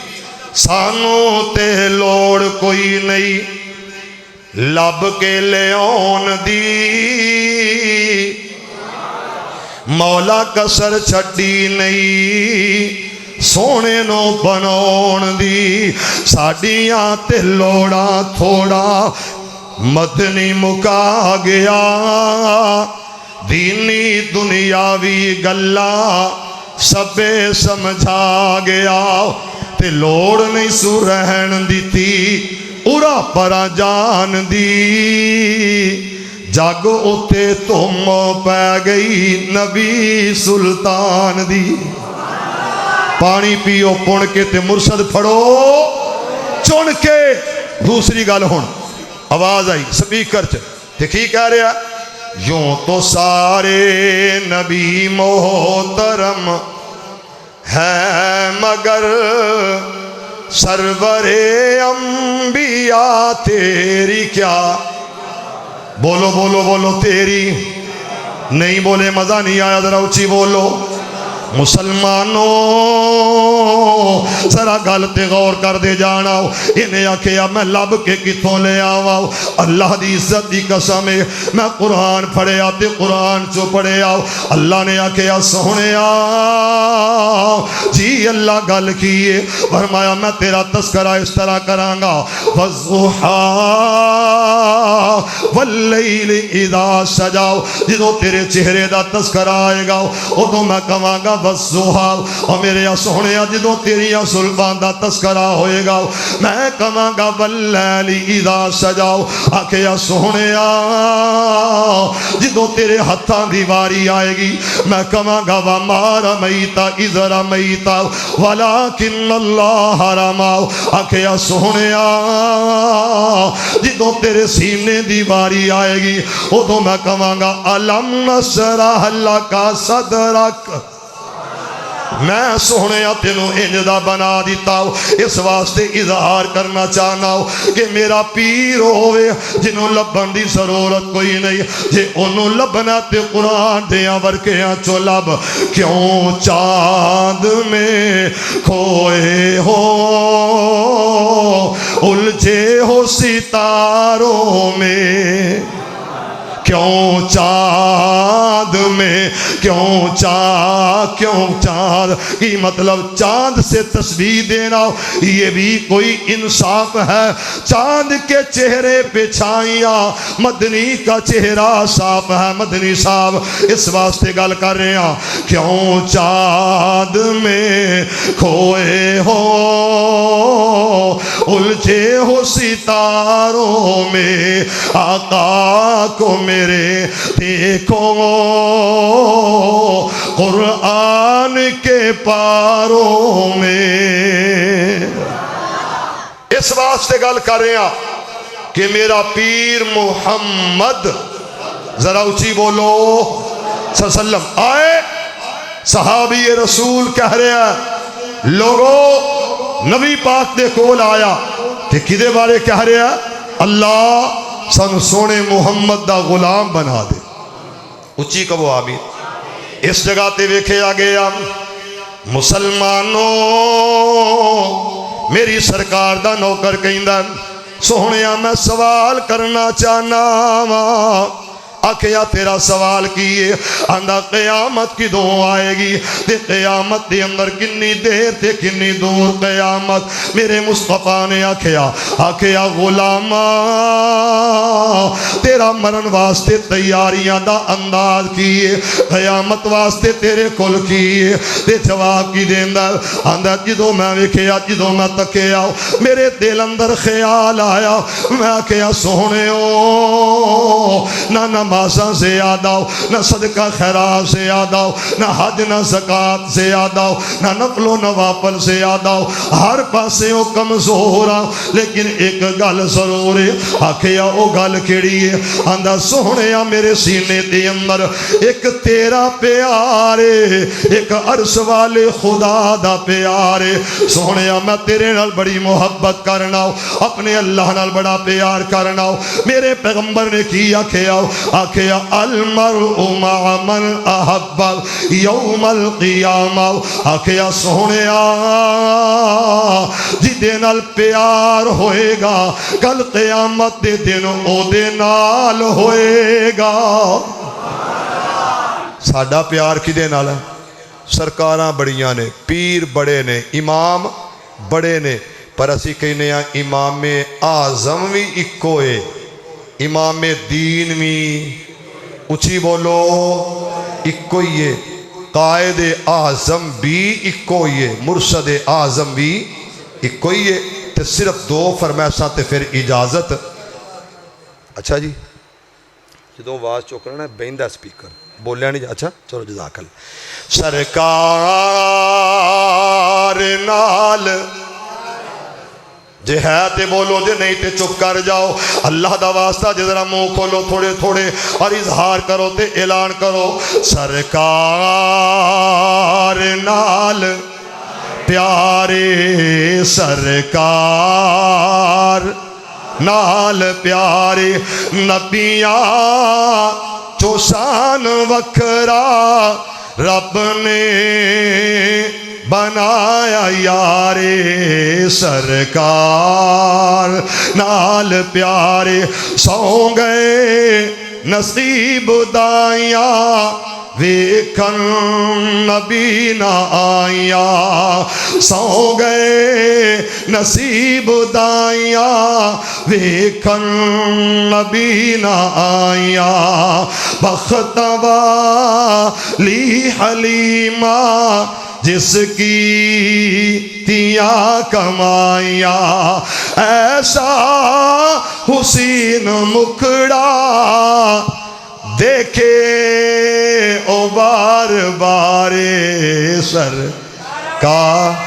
سانو تے لوڑ کوئی نہیں لب کے لے آن دی مولا کسر چھڈی نہیں سونے نو بناون دی. ساڈیاں تے لوڑاں تھوڑا مدنی مکا گیا دینی دنیاوی گلا سبے سمجھا گیا تے لوڑ نہیں سو رہن دیتی اورا پرا جان دی جگ اتے تم پہ گئی نبی سلطان دی. پانی پیو پن کے تے مرشد پھڑو چن کے. دوسری گل ہن آواز آئی سپیکر چ دیکھی کہہ رہا یوں تو سارے نبی محترم ہے مگر سرور انبیاء تیری کیا. بولو بولو بولو تیری نہیں بولے مزہ نہیں آیا ذرا اونچی بولو مسلمانوں ذرا گل تے غور کر دے جانا. انہیں آکھیا میں لب کے کتوں لے آواں؟ اللہ دی عزت دی قسم ہے میں قرآن پڑھیا تے قرآن چو پڑھیا. اللہ نے آکھیا سونیا جی اللہ گل کیے. فرمایا میں تیرا تذکرہ اس طرح کراں گا والضحیٰ واللیل اذا سجا. جدو تیرے چہرے دا تذکرہ آئے گا ادو میں کہاں گا والضحیٰ. اور میرے سونے جدو تیری زلفاں دا تذکرہ ہوئے گا میں کہاں گا واللیل اذا سجا. آکھیا سونے جدو تیرے ہتھاں دی واری آئے گی میں کہاں گا وما رمیت اذ رمیت ولکن اللہ رما. آکھیا سونے جدو تیرے سینے دی واری آئے گی ادو میں کہاں گا الم نشرح لک صدرک. میں سونے تینوں انجدہ بنا دیتا ہوں. اس واسطے اظہار کرنا چاہنا ہوں کہ میرا پیر ہوئے جنہوں لبن دی ضرورت کوئی نہیں. جے انہوں لبنا تے قرآن دیاں ورکیاں چو لب. کیوں چاند میں کھوئے ہو الجھے ہو ستاروں میں. کیوں چاند میں کیوں چاند کی مطلب چاند سے تسبیح دینا یہ بھی کوئی انصاف ہے. چاند کے چہرے پہ چھائیاں مدنی کا چہرہ صاف ہے. مدنی صاحب اس واسطے گل کر رہے ہیں کیوں چاند میں کھوئے ہو الجھے ہو ستاروں میں. آقا کو میرے دیکھو قرآن کے پاروں میں. اس واسطے گل کر رہے ہیں کہ میرا پیر محمد ذرا اونچی بولو صلی اللہ علیہ وسلم آئے. صحابی رسول کہہ رہے ہیں لوگوں نبی پاک دے کول آیا کہ کدے بارے کہہ رہے ہیں اللہ سن سونے محمد دا غلام بنا دے. اچھی کبو آمین. اس جگہ تے ویکھے آگے مسلمانوں میری سرکار دا نوکر کہندا سونیا میں سوال کرنا چاہنا وا. آکھیا تیرا سوال کیے. آندا قیامت کدوں آئے گی تے قیامت دے اندر کنی دیر تے کنی دور قیامت. میرے مصطفیٰ نے آکھیا غلاما تیرا مرن واسطے تیاریاں دا انداز کیے قیامت واسطے تیرے کل کیے. تے جواب کی دیندا آندا جدوں میں ویکھیا جدوں میں تکیا میرے دل اندر خیال آیا میں آکھیا سونےو نہ نمازاں زیادہ ہو نہ صدقہ خیرات زیادہ ہو نہ حج نہ زکاة زیادہ ہو نہ نفل و نوافل زیادہ ہو. ہر پاسے ہو کمزور ہوں لیکن ایک گل ضرور ہے. آکھیا او گل کیڑی ہے؟ آندا سونیا میرے سینے دے اندر ایک تیرا پیار ہے ایک عرش والے خدا دا پیار ہے. سونیا میں تیرے نال بڑی محبت کرنا ہوں اپنے اللہ نال بڑا پیار کرنا ہوں. میرے پیغمبر نے کی آکھیا المرء مع من احب یوم القیامہ. آکھیا سونیا جدے نال پیار ہوئے گا کل قیامت دے دن او دے نال ہوئے گا. ساڈا پیار کدے نال ہے؟ سرکاراں بڑیاں نے پیر بڑے نے امام بڑے نے پر اسی کہنے ہیں امام اعظم بھی اکو ہے امام دین بھی اچھی بولو اکو ہی ہے. قائد اعظم بھی اکو ہی ہے مرشد اعظم بھی اکو ہی ہے. تے صرف دو فرمائشاں تے پھر اجازت. اچھا جی جدوں آواز چوکنا ہے بہندا سپیکر بولیا نہیں. اچھا چلو جزاک اللہ. سرکار نال جے ہے تے بولو جے نہیں تے چپ کر جاؤ. اللہ دا واسطہ جے ذرا منہ کھولو تھوڑے تھوڑے اور اظہار کرو تے اعلان کرو. سرکار نال پیارے سرکار نال پیارے نبیاں چو شان وکھرا رب نے بنایا یارے سرکار نال پیارے سو گئے نصیب دائیاں ویکھن نبی نہ آیا سو گئے نصیب دائیاں ویکھن نبی نہ آیا بخت والی حلیمہ جس کی تیا کمائیاں ایسا حسین مکھڑا دیکھے او بار بار سرکار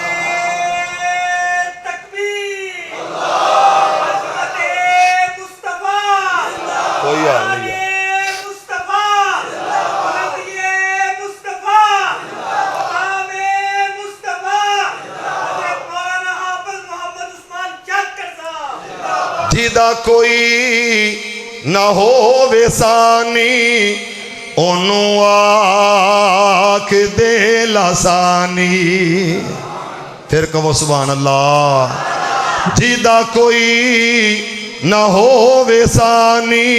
کوئی حال نہیں ہے جیدہ کوئی نہ ہو ویسانی انہوں آکھ دے لسانی پھر کہو سبحان اللہ جیدہ کوئی نہ ہو ویسانی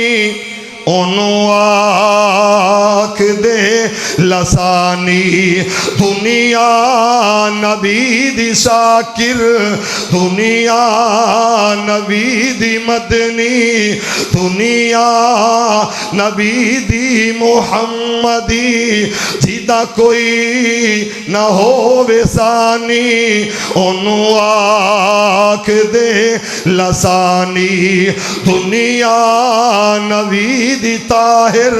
انہوں آکھ دے لسانی دنیا نبی دی شاکر دنیا نبی دی مدنی دنیا نبی دی محمدی جیدہ کوئی نہ ہو ویسانی انہوں آکھ دے لسانی دنیا نبی دی طاہر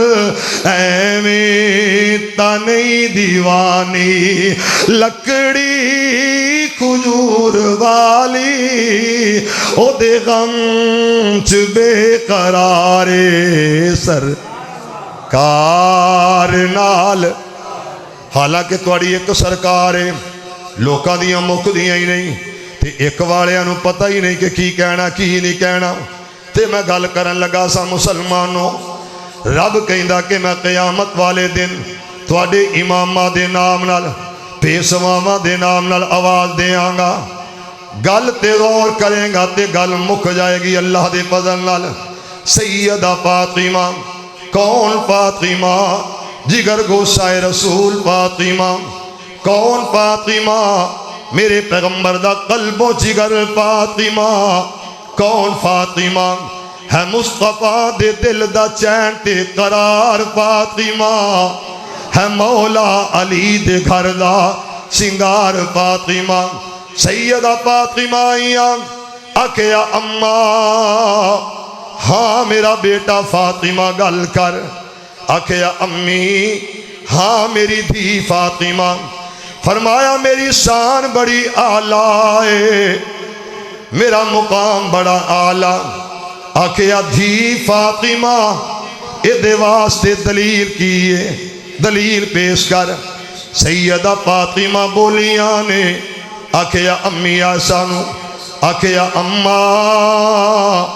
ایویں تنی دیوانی لکڑی کھجور والی او دے غم چ بے قرارے سرکار نال حالانکہ تواڈی ایک سرکار ہے لوکاں دیاں مک دیاں ہی نہیں تے ایک والیاں نو پتہ ہی نہیں کہ کی کہنا کی نہیں کہنا تے میں گل کرن لگا سا مسلمانوں رب کہندا کہ میں قیامت والے دن تواڈے اماماں دے نام نال پیشواواں دے نام نال آواز دیاں گا گل تے غور کریں گا تے گل مک جائے گی اللہ دے فضل نال سیدہ فاطمہ کون فاطمہ جگر گوشائے رسول فاطمہ کون فاطمہ میرے پیغمبر دا قلب و جگر فاطمہ کون فاطمہ ہے مصطفیٰ دے دل دا چین تے قرار فاطمہ ہے مولا علی دے گھر دا سنگار فاطمہ سیدہ فاطمہ آئیاں آکھیا اماں ہاں میرا بیٹا فاطمہ گل کر آکھیا امی ہاں میری دھی فاطمہ فرمایا میری شان بڑی اعلیٰ ہے میرا مقام بڑا اعلیٰ آکھیا دھی فاطمہ ادھے واسطے دلیل کیے دلیل پیش کر سیدہ فاطمہ بولیاں نے آکھیا امی آسانو آکھیا اماں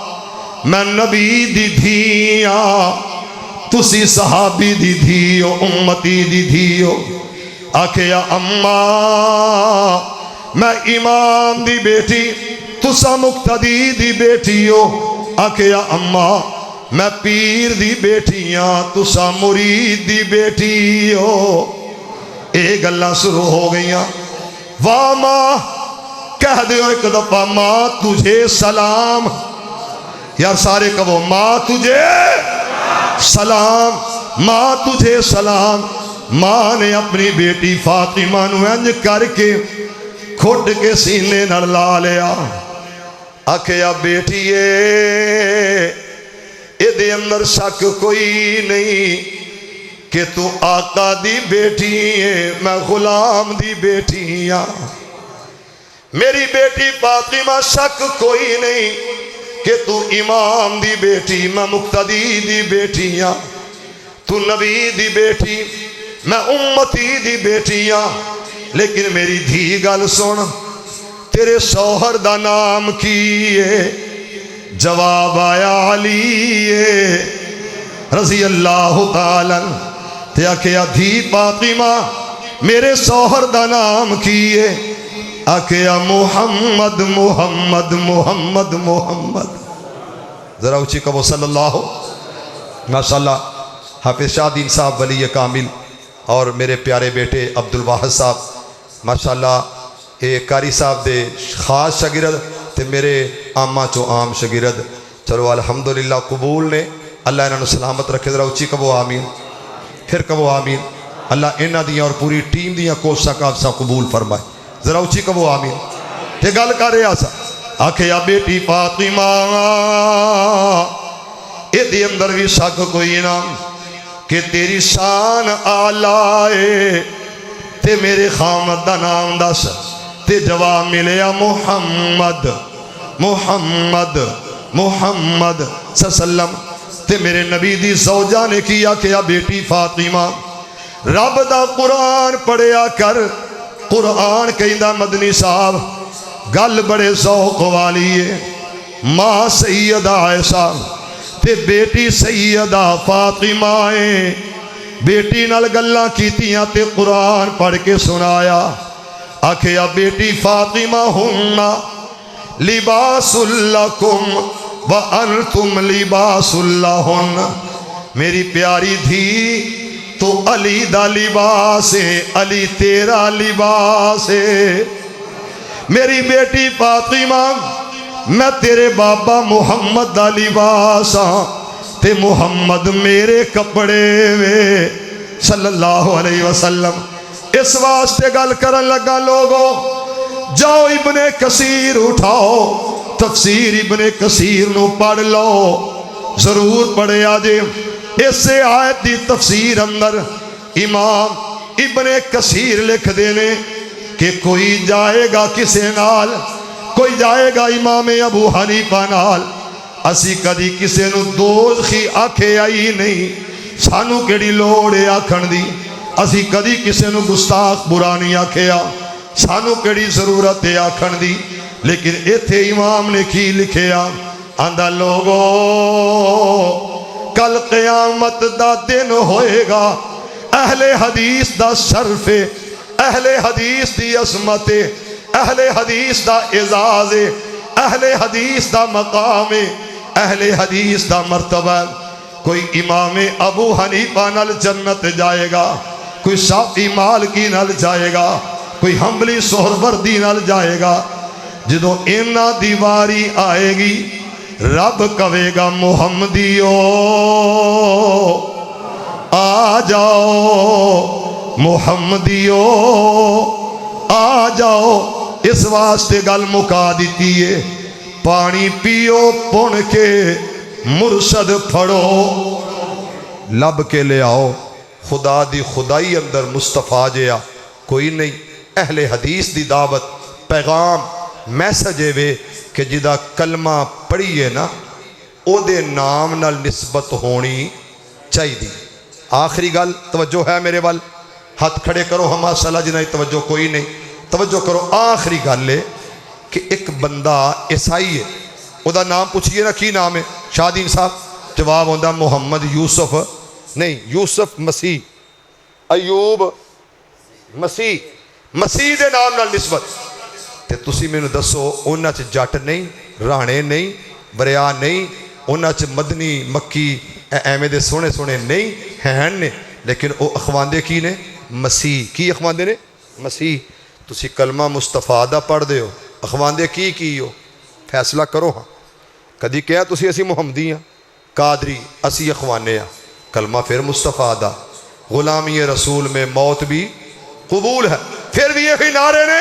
میں نبی دی دھیاں تسی صحابی دی دھیو امتی دی دھیو آکھیا اماں میں امام دی بیٹی تسا مقتدی دی بیٹی ہو آکھیا اماں میں پیر دی بیٹیاں تسا مرید دی بیٹی ہو اے گلاں شروع ہو گئیاں واہ ماں کہہ دیو ایک دفعہ ماں تجھے سلام یار سارے کہو ماں تجھے سلام ماں تجھے سلام ماں نے اپنی بیٹی فاطمہ نو انج کر کے کھٹ کے سینے نال لا لیا آکھیا بیٹیے دے اندر شک کوئی نہیں کہ تو آقا دی بیٹی ہے میں غلام دی بیٹی ہاں میری بیٹی فاطمہ شک کوئی نہیں کہ تو امام دی بیٹی میں مقتدی دی بیٹی ہاں تو نبی دی بیٹی میں امتی دی بیٹی ہاں لیکن میری دھی گل سن تیرے شوہر دا نام کی ہے جواب آیا علی رضی اللہ تعالی تے آکھیا دھی فاطمہ میرے سوہر دا نام کیے؟ آکھیا محمد محمد محمد محمد. ذرا اچھی کہو صلی اللہ. ماشاءاللہ حافظ شاہ دین صاحب ولی کامل اور میرے پیارے بیٹے عبدالواحد صاحب ماشاءاللہ اے قاری صاحب دے خاص شاگرد تے میرے آمہ چو عام شاگرد. چلو الحمدللہ قبول نے. اللہ انہوں نے سلامت رکھے. ذرا اچھی کہو آمین. پھر کہو آمین. اللہ انہاں دیاں اور پوری ٹیم دیاں کوششاں کافساں قبول فرمائے. ذرا اچھی کہو آمین. تے گل کر رہا سا آکھیا بیٹی فاطمہ اے دے اندر بھی شک کوئی نہ کہ تیری شان آلائے تے میرے خامد دا نام دس. تے جواب ملیا محمد محمد محمد صلی اللہ علیہ وسلم. تے میرے نبی دی زوجہ نے کیا کہ بیٹی فاطمہ رب دا قرآن پڑھیا کر. قرآن کہندا مدنی صاحب گل بڑے ذوق والی ہے. ماں سیدہ عائشہ تے بیٹی سیدہ فاطمہ ہے. بیٹی نال گلاں کیتیاں تے قرآن پڑھ کے سنایا. آکھیا بیٹی فاطمہ ہن لباس لکم وانتم لباس لہن. میری پیاری دھی تو علی دا لباس ہے، علی تیرا لباس ہے. میری بیٹی فاطمہ میں تیرے بابا محمد دا لباس ہاں تے محمد میرے کپڑے وے صلی اللہ علیہ وسلم. اس واسطے گل کرن لگا لوگوں جاؤ ابن کثیر اٹھاؤ تفسیر ابن کثیر نو پڑھ لو. ضرور پڑھے آجے. اس سے آیت دی تفسیر اندر امام ابن کثیر لکھ دینے کہ کوئی جائے گا کسے نال، کوئی جائے گا امام ابو حنیفہ نال. اسی کدی کسے نو دوزخی آکھے آئی نہیں. سانو کیڑی لوڑے آکھن دی. اسی کدی کسے نو گستاخ برا نہیں آکھیا. سانو کیڑی ضرورت ہے آکھن دی. لیکن ایتھے امام نے کی لکھیا آندہ لوگو کل قیامت دا دن ہوئے گا. اہل حدیث دا شرف، اہل حدیث دی عظمت، اہل حدیث دا اعزاز، اہل حدیث دا مقام، اہل حدیث دا مرتبہ. کوئی امام ابو حنیفہ نال جنت جائے گا، کوئی شافعی مالکی نال جائے گا، کوئی حنبلی سہروردی نال جائے گا. جدو اینا دیواری آئے گی رب کہے گا محمدیو آ جاؤ، محمدیو آ جاؤ. اس واسطے گل مکا دیتی ہے پانی پیو پن کے مرشد پھڑو لب کے لے آؤ. خدا دی خدائی اندر مصطفیٰ جیا کوئی نہیں. اہل حدیث دی دعوت پیغام میسج ہے کہ جدا کلمہ پڑھیے نا او دے نام نال نسبت ہونی چاہیے. آخری گل توجہ ہے میرے وال ہاتھ کھڑے کرو ہما صلاح جنہیں توجہ کوئی نہیں. توجہ کرو. آخری گل ہے کہ ایک بندہ عیسائی ہے او دا نام پوچھئے نا کی نام ہے شاہ دین صاحب. جواب ہوندہ محمد یوسف نہیں، یوسف مسیح، ایوب مسیح، مسیح دے نام نال نسبت. تے تسی میں نے دسو اونا چ جٹ نہیں، رانے نہیں، بریا نہیں، اونا چ مدنی مکی ایمے دے سونے سونے نہیں ہیں نے. لیکن او اخواندے کی نے مسیح. کی اخواندے نے مسیح. تسی کلمہ مصطفیٰ دا پڑھ دے ہو اخواندے کی ہو فیصلہ کرو. ہاں کدی کہا تسی اسی محمدی ہیں قادری اسی اخوانے ہیں. کلمہ پھر مصطفیٰ دا. غلامی رسول میں موت بھی قبول ہے. پھر بھی یہی نعرے نے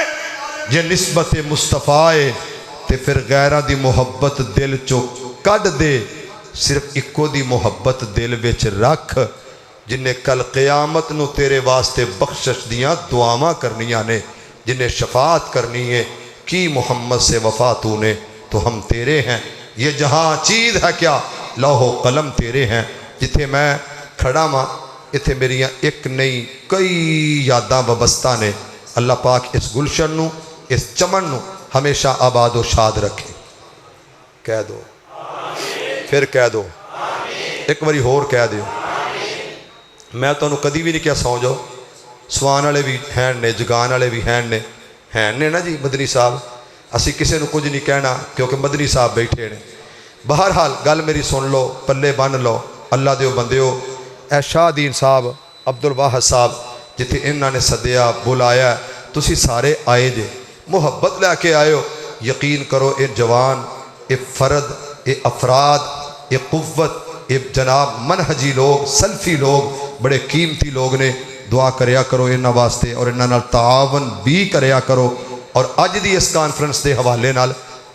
جے نسبت مصطفیٰ ہے تے پھر غیرہ دی محبت دل چو کڈ دے. صرف اکو دی محبت دل وچ رکھ جنہیں کل قیامت نو تیرے واسطے بخشش دیاں دعاواں کرنیاں نے، جنہیں شفاعت کرنی ہے. کی محمد سے وفا تو نے تو ہم تیرے ہیں. یہ جہاں چیز ہے کیا لوح و قلم تیرے ہیں. جتھے میں کھڑا ماں اتھے میریاں ایک نہیں کئی یاداں وابستہ نے. اللہ پاک اس گلشن نو اس چمن نو ہمیشہ آباد و شاد رکھے. کہہ دو پھر کہہ دو ایک باری ہور کہہ دیو میں تمہیں کدی بھی نہیں کیا سو جاؤ، سوان والے بھی ہیں نے، جگان والے بھی ہیں نے نا جی مدنی صاحب، اسی کسی نے کچھ نہیں کہنا کیونکہ مدنی صاحب بیٹھے نے۔ بہرحال گل میری سن لو، پلے بن لو، اللہ دیو بندیو، اے شاہ دین صاحب، عبد الواحد صاحب جتھے انہوں نے سدیا بلایا، تسی سارے آئے جے، محبت لے کے آئے ہو، یقین کرو اے جوان، اے فرد، اے افراد، اے قوت، اے جناب منہجی لوگ، سلفی لوگ، بڑے قیمتی لوگ نے، دعا کریا کرو انہاں واسطے اور انہاں نال تعاون بھی کریا کرو۔ اور اج دی اس کانفرنس دے حوالے نال،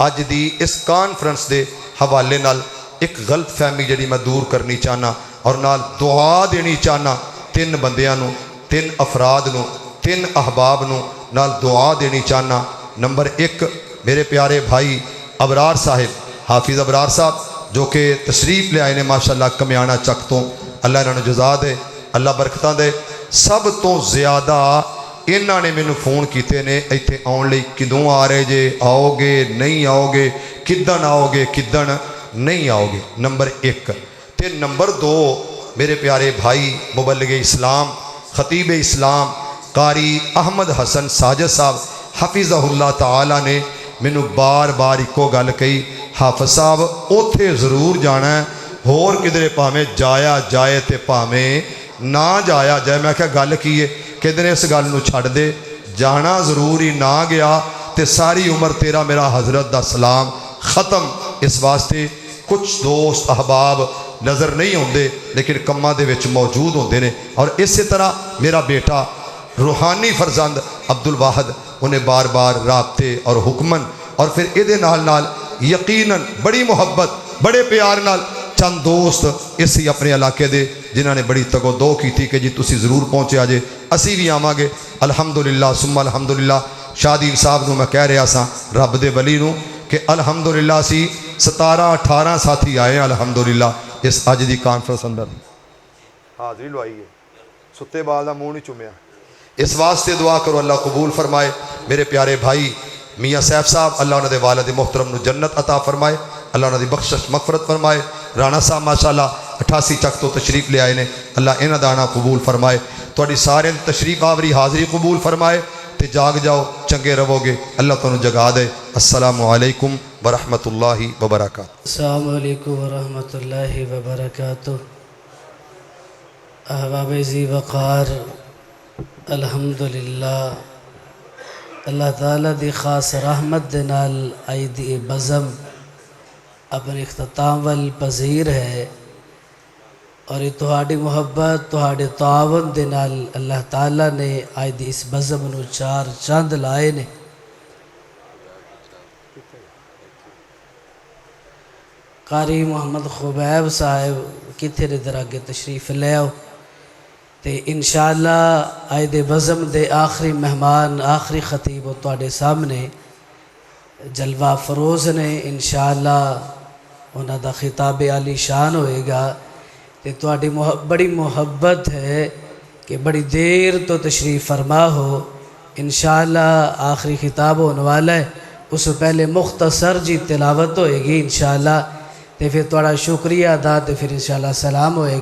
اج دی اس کانفرنس دے حوالے نال ایک غلط فہمی جڑی میں دور کرنی چاہنا اور نال دعا دینی چاہنا، 3 بندیاں نو، 3 افراد نو، 3 احباب نو نال دعا دینی چاہنا۔ نمبر 1 میرے پیارے بھائی ابرار صاحب، حافظ ابرار صاحب جو کہ تشریف لے آئے نے ماشاءاللہ کمیانہ چک تو، اللہ انہوں نے جزا دے، اللہ برکتاں دے۔ سب تو زیادہ انہوں نے مینوں فون کیتے نے ایتھے آن لئی، کدوں آ رہے جے، آؤ گے نہیں آؤ گے، کدن آؤ گے کدن نہیں آؤ گے، نمبر 1 تے نمبر 2 میرے پیارے بھائی مبلغ اسلام، خطیب اسلام قاری احمد حسن ساجد صاحب حفظہ اللہ تعالی نے مینوں بار بار ایکو گل کہی، حافظ صاحب اوتھے ضرور جانا ہے، ہور کدھر پاویں جایا جائے تے پاویں نہ جایا جائے۔ میں کہا گل کی ہے، کدھر اس گل نو چھڑ دے، جانا ضروری نہ گیا تے ساری عمر تیرا میرا حضرت دا سلام ختم۔ اس واسطے کچھ دوست احباب نظر نہیں ہوندے لیکن کماں دے وچ موجود ہوندے نے، اور اسی طرح میرا بیٹا روحانی فرزند عبد الواحد انہیں بار بار رابطے اور حکمن، اور پھر ادھے نال یقیناً بڑی محبت بڑے پیار نال چند دوست اسی اپنے علاقے دے جنہاں نے بڑی تگو دو کی تھی کہ جی تسی ضرور پہنچے آجے، اسی بھی آواں گے الحمدللہ ثم الحمدللہ۔ شادین صاحب نو میں کہہ رہا سا رب دے ولی نو کہ الحمدللہ سی 17-18 ساتھی آئے ہیں الحمدللہ اس اج دی کانفرنس اندر، حاضری لوائی ہے، ستے بال دا منہ نہیں چومیا۔ اس واسطے دعا کرو اللہ قبول فرمائے۔ میرے پیارے بھائی میاں سیف صاحب اللہ انہوں نے والد محترم نو جنت عطا فرمائے، اللہ انہوں نے بخشش مغفرت فرمائے۔ رانا صاحب ماشاءاللہ 88 چک تو تشریف لے آئے نے، اللہ انہاں دا آنا قبول فرمائے، تھوڑی سارے تشریف آوری حاضری قبول فرمائے تے جاگ جاؤ چنگے رہو گے، اللہ تمہیں جگا دے۔ السلام علیکم ورحمۃ اللہ وبرکاتہ۔ السلام علیکم ورحمۃ اللہ وبرکاتہ۔ احباب ذی وقار، الحمدللہ اللہ تعالیٰ دی خاص رحمت دے نال آئی دی بزم اپنے اختتام وال پذیر ہے، اور یہ تہاڈی محبت تہاڈے تعاون دے نال اللہ تعالیٰ نے آئی دی اس بزم نو 4 چاند لائے نے۔ قاری محمد خبیب صاحب کتھے دے در آگے تشریف لے آؤ تے انشاءاللہ آئے دے بزم دے آخری مہمان آخری خطیب و تواڈے سامنے جلوہ فروز نے، انشاءاللہ انہاں دا خطاب عالی شان ہوئے گا تے تواڈی بڑی محبت ہے کہ بڑی دیر تو تشریف فرما ہو۔ انشاءاللہ آخری خطاب ہونے والا ہے، اس سے پہلے مختصر جی تلاوت ہوئے گی انشاءاللہ تے پھر تواڈا شکریہ ادا تے پھر انشاءاللہ سلام ہوئے گا۔